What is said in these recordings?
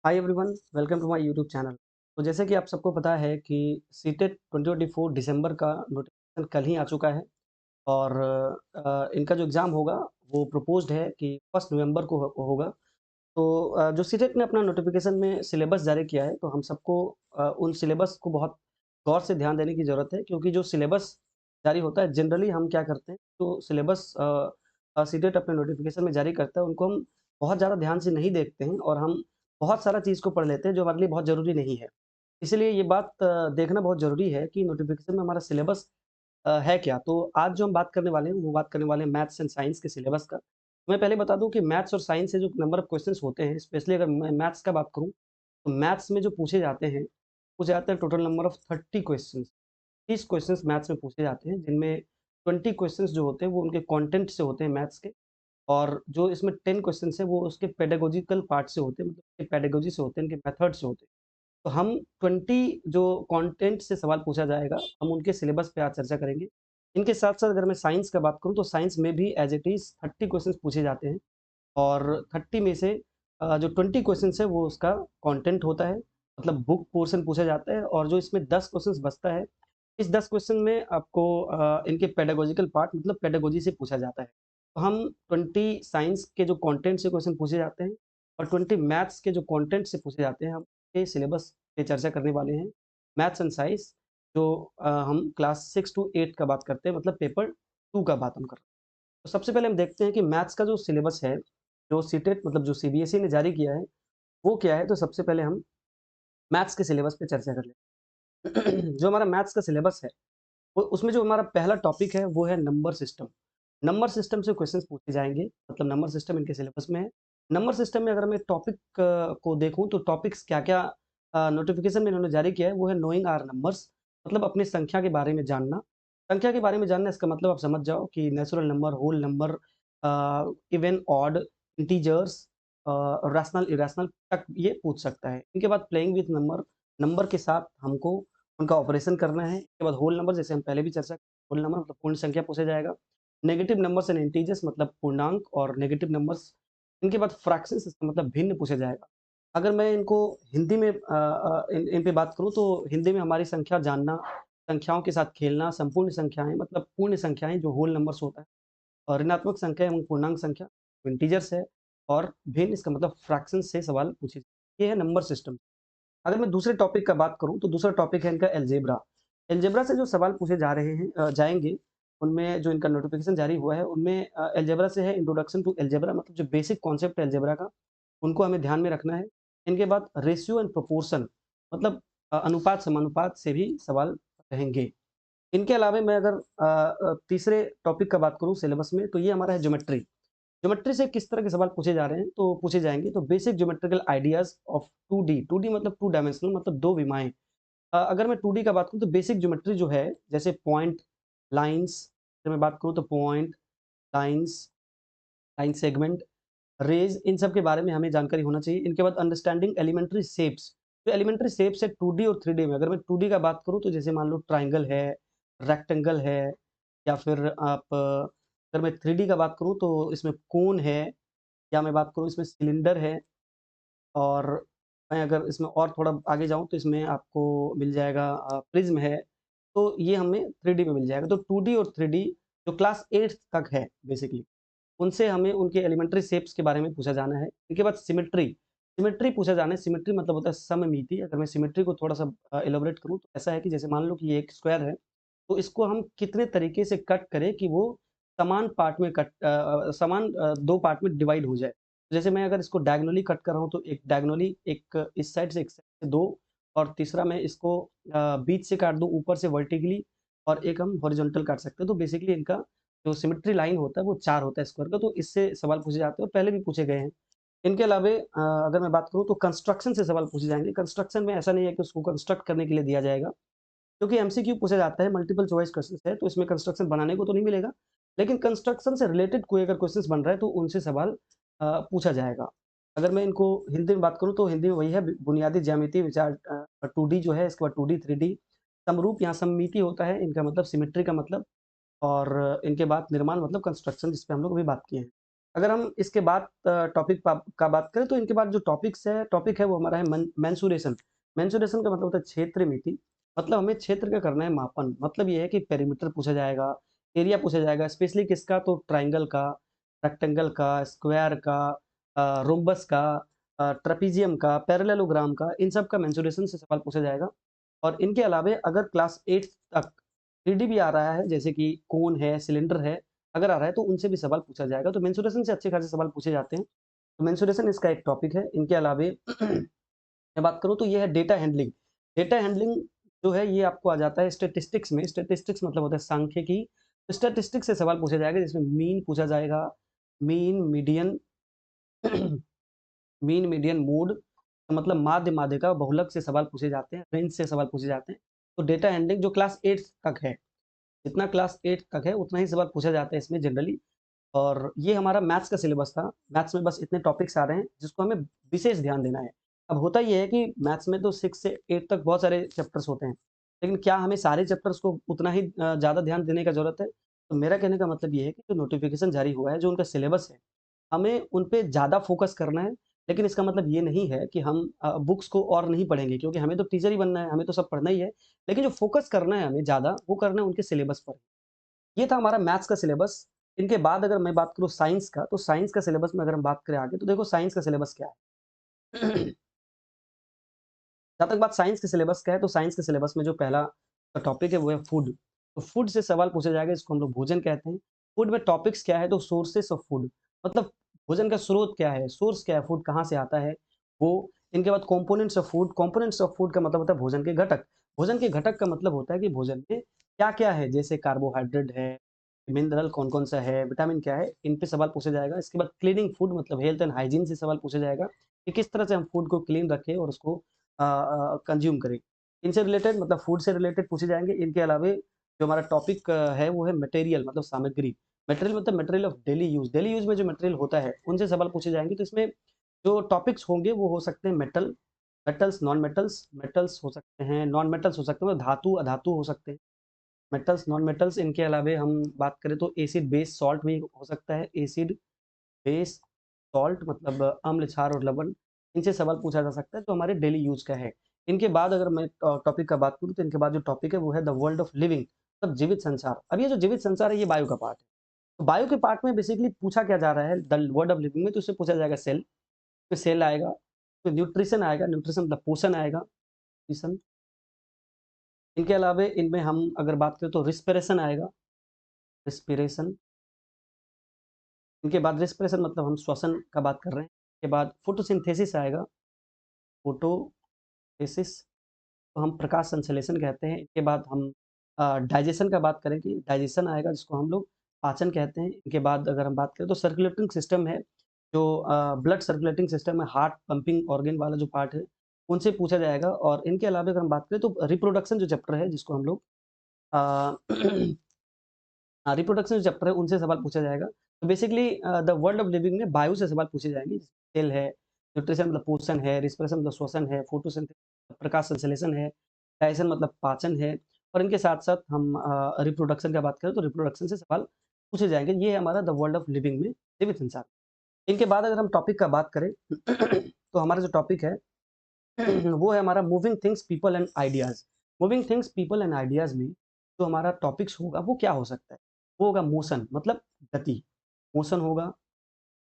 Hi everyone, welcome to my YouTube channel. तो जैसे कि आप सबको पता है कि सीटेट 2024 दिसंबर का नोटिफिकेशन कल ही आ चुका है और इनका जो एग्ज़ाम होगा वो प्रपोज्ड है कि 1 नवंबर को होगा। तो जो सीटेट ने अपना नोटिफिकेशन में सिलेबस जारी किया है, तो हम सबको उन सिलेबस को बहुत गौर से ध्यान देने की ज़रूरत है, क्योंकि जो सिलेबस जारी होता है जनरली हम क्या करते हैं, जो सिलेबस सीटेट अपने नोटिफिकेशन में जारी करता है उनको हम बहुत ज़्यादा ध्यान से नहीं देखते हैं और हम बहुत सारा चीज़ को पढ़ लेते हैं जो हमारे लिए बहुत ज़रूरी नहीं है। इसलिए ये बात देखना बहुत ज़रूरी है कि नोटिफिकेशन में हमारा सिलेबस है क्या? तो आज जो हम बात करने वाले हैं, वो बात करने वाले हैं मैथ्स एंड साइंस के सिलेबस का। मैं पहले बता दूँ कि मैथ्स और साइंस से जो नंबर ऑफ क्वेश्चन्स होते हैं, स्पेशली अगर मैं मैथ्स का बात करूँ, तो मैथ्स में जो पूछे जाते हैं total number of 30 questions. 30 questions maths में पूछे जाते हैं, जिनमें 20 क्वेश्चन्स जो होते हैं, वो उनके कंटेंट से होते हैं मैथ्स के। और जो इसमें 10 क्वेश्चन्स हैं, वो उसके पेडागॉजिकल पार्ट से होते हैं, मतलब पेडागॉजी से होते हैं, इनके मेथड से होते हैं। तो हम 20 जो कंटेंट से सवाल पूछा जाएगा, हम उनके सिलेबस पे आज चर्चा करेंगे। इनके साथ-साथ अगर मैं साइंस का बात करूँ, तो साइंस में भी एज़ इट इज़ 30 क्वेश्चन्स पूछे जाते हैं और 30 में से जो 20 क्वेश्चन्स है, वो उसका कंटेंट होता है, मतलब बुक पोर्शन पूछा जाता है और जो इसमें 10 क्वेश्चन्स बचता है, इस 10 क्वेश्चन में आपको इनके पेडागॉजिकल पार्ट मतलब पेडागॉजी से पूछा जाता है। तो हम 20 साइंस के जो कंटेंट से क्वेश्चन पूछे जाते हैं और 20 मैथ्स के जो कंटेंट से पूछे जाते हैं, हम के सिलेबस पे चर्चा करने वाले हैं। मैथ्स एंड साइंस जो हम क्लास 6 टू 8 का बात करते हैं, मतलब पेपर 2 का बात हम कर रहे हैं। तो सबसे पहले हम देखते हैं कि मैथ्स का जो सिलेबस है, जो सीटेट मतलब जो सीबीएसई ने जारी किया है, वो क्या है? तो सबसे पहले हम मैथ्स के सिलेबस पे चर्चा कर लेते हैं। जो हमारा मैथ्स का सिलेबस है, वो उसमें जो हमारा पहला टॉपिक है, वो है नंबर सिस्टम। नंबर सिस्टम से क्वेश्चंस पूछे जाएँगे, मतलब नंबर सिस्टम इनके सिलेबस में है। नंबर सिस्टम में अगर मैं टॉपिक को देखूँ, तो टॉपिक्स क्या-क्या नोटिफ़िकेशन में इन्होंने जारी किया है, वो है नोइंग आवर नंबर्स, मतलब अपनी संख्या के बारे में जानना। संख्या के बारे में जानना, इसका मतलब आप समझ जाओ कि natural number, whole number, even, odd, integers, rational, irrational तक ये पूछ सकता है। इनके बाद प्लेइंग विथ नंबर, नंबर के साथ हमको उनका ऑपरेशन करना है। इसके बाद होल नंबर, जैसे हम पहले भी चर्चा, होल नंबर मतलब पूर्ण संख्या पूछा जाएगा। नेगेटिव नंबर्स एंड इंटीजर्स मतलब पूर्णांक और नेगेटिव नंबर्स। इनके बाद फ्रैक्शंस, इसका मतलब भिन्न पूछा जाएगा। अगर मैं इनको हिंदी में इन पे बात करूँ, तो हिंदी में हमारी संख्या जानना, संख्याओं के साथ खेलना, संपूर्ण संख्याएँ मतलब पूर्ण संख्याएँ जो होल नंबर्स होता है, और ऋणात्मक संख्या एवं पूर्णांक संख्या इंटीजर्स है, और भिन्न इसका मतलब फ्रैक्शन से सवाल पूछे। ये है नंबर सिस्टम। अगर मैं दूसरे टॉपिक का बात करूँ, तो दूसरा टॉपिक है इनका अलजेब्रा। अलजेब्रा से जो सवाल पूछे जा रहे हैं जाएँगे, उनमें जो इनका नोटिफ़िकेशन जारी हुआ है, उनमें अलजेब्रा से है इंट्रोडक्शन टू अलजेब्रा, मतलब जो बेसिक कॉन्सेप्ट है अलजेब्रा का, उनको हमें ध्यान में रखना है। इनके बाद रेशियो एंड प्रोपोर्शन, मतलब अनुपात-समानुपात से भी सवाल रहेंगे। इनके अलावा मैं अगर तीसरे टॉपिक का बात करूँ सिलेबस में, तो ये हमारा है ज्योमेट्री। ज्योमेट्री से किस तरह के सवाल पूछे जा रहे हैं, तो पूछे जाएँगे, तो basic geometrical ideas of 2D, 2D मतलब 2 डायमेंशनल, मतलब 2 विमाएँ। अगर मैं 2D का बात करूँ, तो बेसिक ज्योमेट्री जो है, जैसे पॉइंट, लाइन्स, अगर मैं बात करूँ तो point, lines, line segment, rays, इन सब के बारे में हमें जानकारी होना चाहिए। इनके बाद अंडरस्टैंडिंग एलिमेंट्री शेप्स, जो एलिमेंट्री शेप्स है 2D और 3D में, अगर मैं 2D का बात करूँ, तो जैसे मान लो ट्रायंगल है, रेक्टेंगल है, या फिर आप अगर मैं 3D का बात करूँ, तो इसमें कोन है, या मैं बात करूँ इसमें सिलिंडर है, और मैं अगर इसमें और थोड़ा आगे जाऊँ, तो इसमें आपको मिल जाएगा प्रिज़्म है। तो ये हमें 3D में मिल जाएगा। तो 2D और 3D जो क्लास 8th तक है बेसिकली, उनसे हमें उनके एलिमेंट्री शेप्स के बारे में पूछा जाना है। इनके बाद सिमेट्री, सिमेट्री पूछा जाना है। सिमेट्री मतलब होता है सममिति। अगर मैं सिमेट्री को थोड़ा-सा इलैबोरेट करूँ, तो ऐसा है कि जैसे मान लो कि ये एक स्क्वायर है, तो इसको हम कितने तरीके से कट करें कि वो समान पार्ट में समान 2 पार्ट में डिवाइड हो जाए। जैसे मैं अगर इसको डायगोनली कट कर रहा हूँ, तो एक डायगोनली, एक इस साइड से, एक साइड से 2, और तीसरा मैं इसको बीच से काट दूँ ऊपर से वर्टिकली, और एक हम हॉरिज़ॉन्टल काट सकते हैं। तो बेसिकली इनका जो सिमेट्री लाइन होता है, वो 4 होता है स्क्वायर का, तो इससे सवाल पूछे जाते हैं और पहले भी पूछे गए हैं। इनके अलावे अगर मैं बात करूँ, तो कंस्ट्रक्शन से सवाल पूछे जाएँगे। कंस्ट्रक्शन में ऐसा नहीं है कि उसको कंस्ट्रक्ट करने के लिए दिया जाएगा, क्योंकि एमसीक्यू पूछा जाता है, मल्टीपल चॉइस क्वेश्चंस है, तो इसमें कंस्ट्रक्शन बनाने को तो नहीं मिलेगा, लेकिन कंस्ट्रक्शन से रिलेटेड कोई अगर क्वेश्चंस बन रहा है, तो उनसे सवाल पूछा जाएगा। अगर मैं इनको हिंदी में बात करूँ, तो हिंदी में वही है, बुनियादी ज्यामितीय विचार, 2D जो है, इसके बाद 2D, 3D, समरूप या सममिति होता है, इनका मतलब सिमेट्री का मतलब, और इनके बाद निर्माण मतलब कंस्ट्रक्शन, जिस पे हम लोग अभी बात किए हैं। अगर हम इसके बाद टॉपिक का बात करें तो इनके बाद जो टॉपिक है वो हमारा है मेंसुरेशन। मेंसुरेशन का मतलब होता है क्षेत्र मिति। मतलब हमें क्षेत्र का करना है मापन। मतलब ये है कि पेरीमीटर पूछा जाएगा, एरिया पूछा जाएगा, स्पेशली किसका, तो ट्रायंगल का, रेक्टेंगल का, स्क्वायर का, रोम्बस का, ट्रेपीजियम का, पैरेललोग्राम का, इन सब का मेंसुरेशन से सवाल पूछा जाएगा। और इनके अलावे अगर क्लास 8 तक 3D भी आ रहा है, जैसे कि कोन है, सिलेंडर है, अगर आ रहा है तो उनसे भी सवाल पूछा जाएगा। तो मेंसुरेशन से अच्छे खासे सवाल पूछे जाते हैं। तो मेंसुरेशन इसका एक टॉपिक है। इनके अलावे मैं बात करूँ तो ये है डेटा हैंडलिंग। डेटा हैंडलिंग जो है ये आपको आ जाता है स्टैटिस्टिक्स में। स्टैटिस्टिक्स मतलब होता है सांख्यिकी। तो स्टैटिस्टिक्स से सवाल पूछा जाएगा जिसमें मीन पूछा जाएगा, mean, median mean, median, mode, मतलब माध्य, माध्यिका, बहुलक से सवाल पूछे जाते हैं, रेंज से सवाल पूछे जाते हैं। तो डेटा हैंडलिंग जो क्लास 8 तक है, जितना क्लास 8 तक है उतना ही सवाल पूछा जाता है इसमें जनरली। और ये हमारा मैथ्स का सिलेबस था। मैथ्स में बस इतने टॉपिक्स आ रहे हैं जिसको हमें विशेष ध्यान देना है। अब होता ये है कि मैथ्स में तो 6 से 8 तक बहुत सारे चैप्टर्स होते हैं। लेकिन क्या हमें सारे चैप्टर्स को उतना ही ज़्यादा ध्यान देने का ज़रूरत है? तो मेरा कहने का मतलब ये है कि जो नोटिफ़िकेशन जारी हुआ है, जो उनका सिलेबस है, हमें उन पे ज़्यादा फ़ोकस करना है। लेकिन इसका मतलब ये नहीं है कि हम बुक्स को और नहीं पढ़ेंगे, क्योंकि हमें तो टीचर ही बनना है, हमें तो सब पढ़ना ही है। लेकिन जो फ़ोकस करना है हमें ज़्यादा, वो करना है उनके सिलेबस पर। ये था हमारा मैथ्स का सिलेबस। इनके बाद अगर मैं बात करूँ साइंस का, तो साइंस का सिलेबस में अगर हम बात करें आगे, तो देखो साइंस का सिलेबस क्या है। जहाँ तक बात साइंस के सिलेबस का है, तो साइंस के सिलेबस में जो पहला टॉपिक है वो है फूड। तो फूड से सवाल पूछा जाएगा, जिसको हम लोग भोजन कहते हैं। फूड में टॉपिक्स क्या है, तो सोर्सेस ऑफ फूड, मतलब भोजन का स्रोत क्या है, सोर्स क्या है, फूड कहाँ से आता है वो। इनके बाद components of food. Components of food का मतलब होता है भोजन के घटक। भोजन के घटक का मतलब होता है कि भोजन में क्या-क्या है, जैसे कार्बोहाइड्रेट है, मिनरल कौन-कौन सा है, विटामिन क्या है, इन पे सवाल पूछा जाएगा। इसके बाद क्लीनिंग फूड मतलब हेल्थ एंड हाइजीन से सवाल पूछा जाएगा कि किस तरह से हम फूड को क्लीन रखें और उसको कंज़्यूम करें। इनसे रिलेटेड मतलब फूड से रिलेटेड पूछे जाएँगे। इनके अलावे जो हमारा टॉपिक है वो है मटेरियल मतलब सामग्री। मटेरियल मतलब material of daily use. Daily use में जो मटेरियल होता है, उनसे सवाल पूछे जाएँगे। तो इसमें जो टॉपिक्स होंगे वो हो सकते हैं metal, metals, non metals, metals हो सकते हैं, नॉन मेटल्स हो सकते हैं, मतलब धातु, अधातु हो सकते हैं। मेटल्स, नॉन मेटल्स, इनके अलावे हम बात करें तो एसिड, बेस, सॉल्ट भी हो सकता है। एसिड, बेस, सॉल्ट मतलब अम्ल, क्षार और लवण, इनसे सवाल पूछा जा सकता है, जो हमारे डेली यूज़ का है। इनके बाद अगर मैं टॉपिक का बात करूँ, तो इनके बाद जो टॉपिक है वो है द वर्ल्ड ऑफ लिविंग, मतलब जीवित संसार। अब ये जो जीवित संसार है ये बायो का पार्ट है। तो बायो के पार्ट में बेसिकली पूछा क्या जा रहा है द वर्ल्ड ऑफ लिविंग में, तो उससे पूछा जाएगा सेल, फिर सेल आएगा, फिर न्यूट्रिशन आएगा, न्यूट्रिशन मतलब पोषण आएगा, न्यूट्रिशन। इनके अलावे इनमें हम अगर बात करें तो रिस्पिरेशन आएगा, रिस्पिरेशन। इनके बाद रिस्पिरेशन मतलब हम श्वसन का बात कर रहे हैं। इसके बाद फोटोसिंथेसिस आएगा, फोटोसिंथेसिस को हम प्रकाश संश्लेषण कहते हैं। इसके बाद हम डाइजेशन का बात करें कि डाइजेशन आएगा, जिसको हम लोग पाचन कहते हैं। इनके बाद अगर हम बात करें तो सर्कुलेटिंग सिस्टम है, जो ब्लड सर्कुलेटिंग सिस्टम है, हार्ट पंपिंग ऑर्गन वाला जो पार्ट है, उनसे पूछा जाएगा। और इनके अलावा अगर हम बात करें तो रिप्रोडक्शन जो चैप्टर है, जिसको हम लोग अ, हाँ, रिप्रोडक्शन जो चैप्टर है उनसे सवाल पूछा जाएगा। तो basically the world of living में बायो से सवाल पूछे जाएँगे। सेल है, न्यूट्रिशन मतलब पोषण है, रिस्पिरेशन मतलब श्वसन है, फोटोसिंथेसिस प्रकाश संश्लेषण है, डाइजेशन मतलब पाचन है। और इनके साथ-साथ हम रिप्रोडक्शन का बात करें तो रिप्रोडक्शन से सवाल पूछे जाएँगे। ये है हमारा द वर्ल्ड ऑफ लिविंग में जीवित संसार। इनके बाद अगर हम टॉपिक का बात करें तो हमारा जो टॉपिक है वो है हमारा moving things, people and ideas. Moving things, people and ideas में जो हमारा टॉपिक्स होगा वो क्या हो सकता है? वो होगा मोशन मतलब गति, मोशन होगा,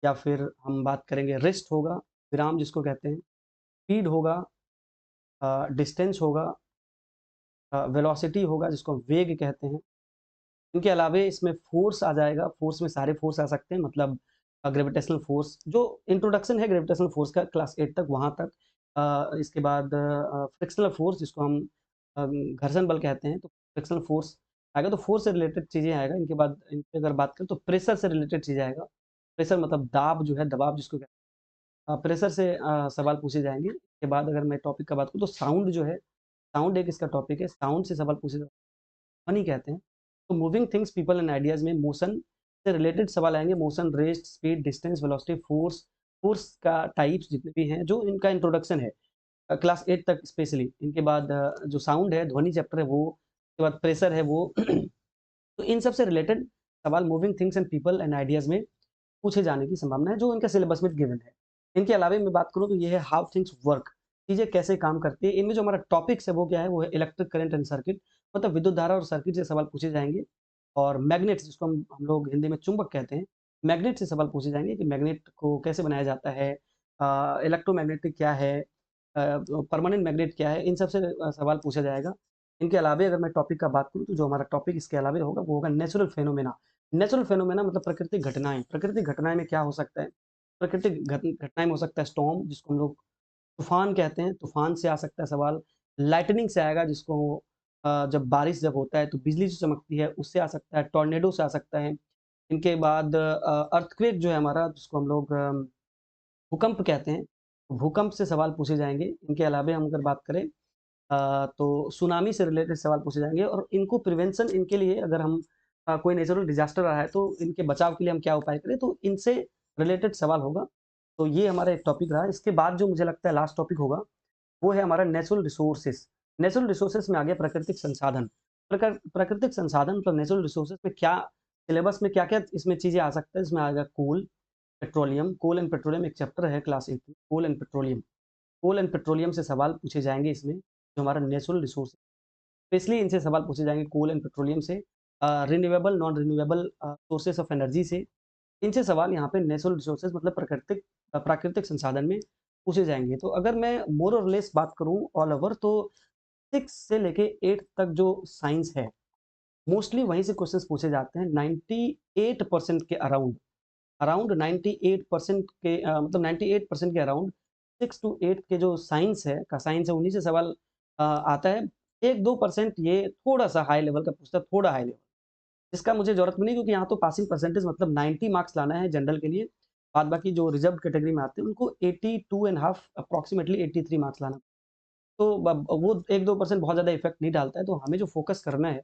या फिर हम बात करेंगे रेस्ट होगा, विराम जिसको कहते हैं, स्पीड होगा, डिस्टेंस होगा, वेलोसिटी होगा जिसको हम वेग कहते हैं। इनके अलावे इसमें फ़ोर्स आ जाएगा, फ़ोर्स में सारे फ़ोर्स आ सकते हैं, मतलब ग्रेविटेशनल फ़ोर्स जो इंट्रोडक्शन है ग्रेविटेशनल फ़ोर्स का क्लास 8 तक वहाँ तक। इसके बाद फ्रिक्शनल फ़ोर्स जिसको हम घर्षण बल कहते हैं, तो फ्रिक्शनल फ़ोर्स आएगा, तो फ़ोर्स से रिलेटेड चीज़ें आएगा। इनके बाद इन पे अगर बात करें तो प्रेशर से रिलेटेड चीज़ें आएगा। प्रेशर मतलब दाब जो है, दबाव जिसको कहते हैं, प्रेशर से सवाल पूछे जाएँगे। इसके बाद अगर मैं टॉपिक का बात करूँ तो साउंड जो है, साउंड एक इसका टॉपिक है, साउंड से सवाल पूछे ध्वनि कहते हैं। तो moving things, people and ideas में मोशन से रिलेटेड सवाल आएँगे। Motion, rest, speed, distance, velocity, force, force का टाइप्स जितने भी हैं, जो इनका इंट्रोडक्शन है क्लास 8 तक स्पेशली। इनके बाद जो साउंड है, ध्वनि चैप्टर है वो, उसके बाद प्रेशर है वो। तो इन सब से रिलेटेड सवाल moving things and people and ideas में पूछे जाने की संभावना है, जो इनके सिलेबस में गिवन है। इनके अलावे मैं बात करूँ तो ये है हाउ थिंग्स वर्क, चीज़ें कैसे काम करती है। इनमें जो हमारा टॉपिक्स है वो क्या है, वो है इलेक्ट्रिक करंट एंड सर्किट, मतलब विद्युत धारा और सर्किट से सवाल पूछे जाएँगे। और मैग्नेट्स, जिसको हम लोग हिंदी में चुंबक कहते हैं, मैग्नेट से सवाल पूछे जाएँगे कि मैग्नेट को कैसे बनाया जाता है, इलेक्ट्रोमैग्नेटिक क्या है, परमानेंट मैग्नेट क्या है, इन सब से सवाल पूछा जाएगा। इनके अलावे अगर मैं टॉपिक का बात करूँ, तो जो हमारा टॉपिक इसके अलावे होगा, वो होगा नेचुरल फेनोमेना। नेचुरल फेनोमेना मतलब प्राकृतिक घटनाएँ। प्राकृतिक घटनाएँ में क्या हो सकता है? प्राकृतिक घटनाएँ में हो सकता है स्टॉर्म, जिसको हम लोग तूफ़ान कहते हैं, तूफ़ान से आ सकता है सवाल। लाइटनिंग से आएगा, जिसको जब बारिश जब होता है तो बिजली जो चमकती है उससे आ सकता है, टॉर्नेडो से आ सकता है। इनके बाद अर्थक्वेक जो है हमारा, जिसको हम लोग भूकंप कहते हैं, भूकंप से सवाल पूछे जाएँगे। इनके अलावे हम अगर बात करें तो सुनामी से रिलेटेड सवाल पूछे जाएँगे, और इनको प्रिवेंशन, इनके लिए अगर हम कोई नेचुरल डिज़ास्टर रहा है तो इनके बचाव के लिए हम क्या उपाय करें, तो इनसे रिलेटेड सवाल होगा। तो ये हमारा एक टॉपिक रहा। इसके बाद जो मुझे लगता है लास्ट टॉपिक होगा, वो है हमारा नेचुरल रिसोर्सेज़। नेचुरल रिसोर्सेज़ में आ गया प्राकृतिक संसाधन। प्राकृतिक संसाधन मतलब नेचुरल रिसोर्सेज़ में क्या, सिलेबस में क्या-क्या इसमें चीज़ें आ सकता है, इसमें आएगा coal, petroleum. Coal and petroleum एक चैप्टर है क्लास 8 में, coal and petroleum. Coal and petroleum से सवाल पूछे जाएँगे इसमें, जो हमारा नेचुरल रिसोर्स, स्पेशली इनसे सवाल पूछे जाएँगे कोल एंड पेट्रोलियम से, renewable, non renewable sources of energy से। इनसे सवाल यहाँ पे नेचुरल रिसोर्सेज़ मतलब प्राकृतिक संसाधन में पूछे जाएँगे। तो अगर मैं मोर और लेस बात करूँ ऑल ओवर, तो 6 से लेके 8 तक जो साइंस है, मोस्टली वहीं से क्वेश्चंस पूछे जाते हैं। 98% के अराउंड, अराउंड 98% के मतलब 98% के अराउंड 6 टू 8 के जो साइंस है, उन्हीं से सवाल आता है। 1-2% ये थोड़ा-सा हाई लेवल का पूछता है, थोड़ा हाई लेवल। इसका मुझे ज़रूरत भी नहीं, क्योंकि यहाँ तो पासिंग परसेंटेज मतलब 90 मार्क्स लाना है जनरल के लिए। बाद बाकी जो रिज़र्व्ड कैटेगरी में आते हैं, उनको 82 एंड हाफ अप्रॉक्सिमेटली 83 मार्क्स लाना। तो ब वो 1-2% बहुत ज़्यादा इफ़ेक्ट नहीं डालता है। तो हमें जो फ़ोकस करना है,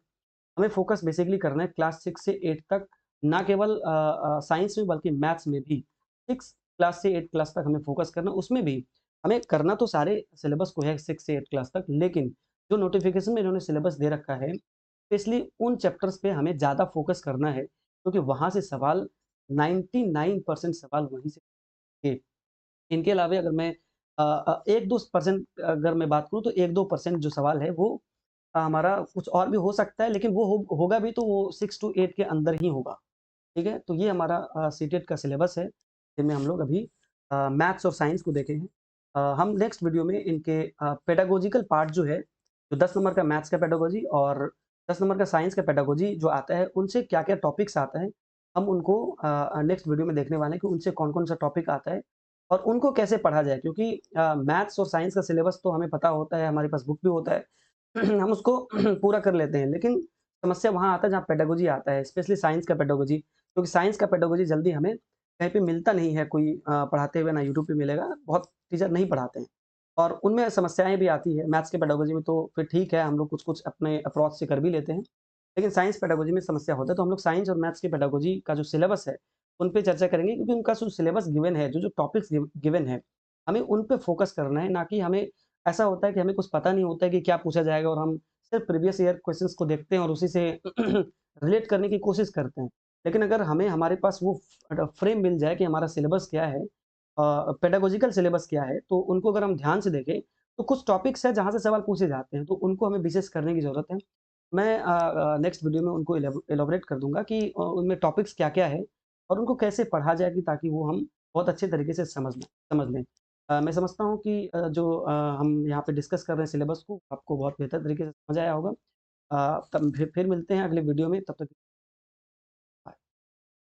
हमें फ़ोकस बेसिकली करना है क्लास 6 से 8 तक, ना केवल साइंस में बल्कि मैथ्स में भी। 6 क्लास से 8 क्लास तक हमें फ़ोकस करना है, उसमें भी हमें करना तो सारे सिलेबस को है 6 से 8 क्लास तक, लेकिन जो नोटिफ़िकेशन में इन्होंने सिलेबस दे रखा है, स्पेशली उन चैप्टर्स पे हमें ज़्यादा फ़ोकस करना है, क्योंकि वहाँ से सवाल 99% सवाल वहीं से थे। इनके अलावे अगर मैं 1-2% अगर मैं बात करूँ, तो 1-2% जो सवाल है वो हमारा कुछ और भी हो सकता है, लेकिन वो होगा भी तो वो 6 टू 8 के अंदर ही होगा, ठीक है? तो ये हमारा सीटेट का सिलेबस है, जिनमें हम लोग अभी मैथ्स और साइंस को देखे हैं। हम नेक्स्ट वीडियो में इनके पेडागोजिकल पार्ट जो है, जो 10 नंबर का मैथ्स का पेडागोजी और 10 नंबर का साइंस का पेडागोजी जो आता है, उनसे क्या-क्या टॉपिक्स आता है, हम उनको नेक्स्ट वीडियो में देखने वाले हैं कि उनसे कौन-कौन सा टॉपिक आता है और उनको कैसे पढ़ा जाए। क्योंकि मैथ्स और साइंस का सिलेबस तो हमें पता होता है, हमारे पास बुक भी होता है, हम उसको पूरा कर लेते हैं, लेकिन समस्या वहाँ आता है जहाँ पेडागोजी आता है, स्पेशली साइंस का पेडागोजी, क्योंकि साइंस का पेडागोजी जल्दी हमें कहीं पे मिलता नहीं है, कोई पढ़ाते हुए ना यूट्यूब पे मिलेगा, बहुत टीचर नहीं पढ़ाते हैं और उनमें समस्याएँ भी आती है। मैथ्स के पेडागोजी में तो फिर ठीक है, हम लोग कुछ-कुछ अपने अप्रोच से कर भी लेते हैं, लेकिन साइंस पेडागोजी में समस्या होता है, तो हम लोग साइंस और मैथ्स के पेडागोजी का जो सिलेबस है, उन पे चर्चा करेंगे, क्योंकि उनका जो सिलेबस गिवन है, जो-जो टॉपिक्स गिवन है, हमें उन पे फोकस करना है, ना कि हमें ऐसा होता है कि हमें कुछ पता नहीं होता है कि क्या पूछा जाएगा और हम सिर्फ प्रीवियस ईयर क्वेश्चंस को देखते हैं और उसी से रिलेट करने की कोशिश करते हैं। लेकिन अगर हमें हमारे पास वो फ्रेम मिल जाए कि हमारा सिलेबस क्या है, पेडागोजिकल सिलेबस क्या है, तो उनको अगर हम ध्यान से देखें, तो कुछ टॉपिक्स हैं जहाँ से सवाल पूछे जाते हैं, तो उनको हमें विशेष करने की ज़रूरत है। मैं नेक्स्ट वीडियो में उनको एलैबोरेट कर दूँगा कि उनमें टॉपिक्स क्या-क्या है और उनको कैसे पढ़ा जाए कि ताकि वो हम बहुत अच्छे तरीके से समझ लें। मैं समझता हूँ कि जो हम यहाँ पे डिस्कस कर रहे हैं सिलेबस को, आपको बहुत बेहतर तरीके से समझ आया होगा। तब फिर मिलते हैं अगले वीडियो में, तब तक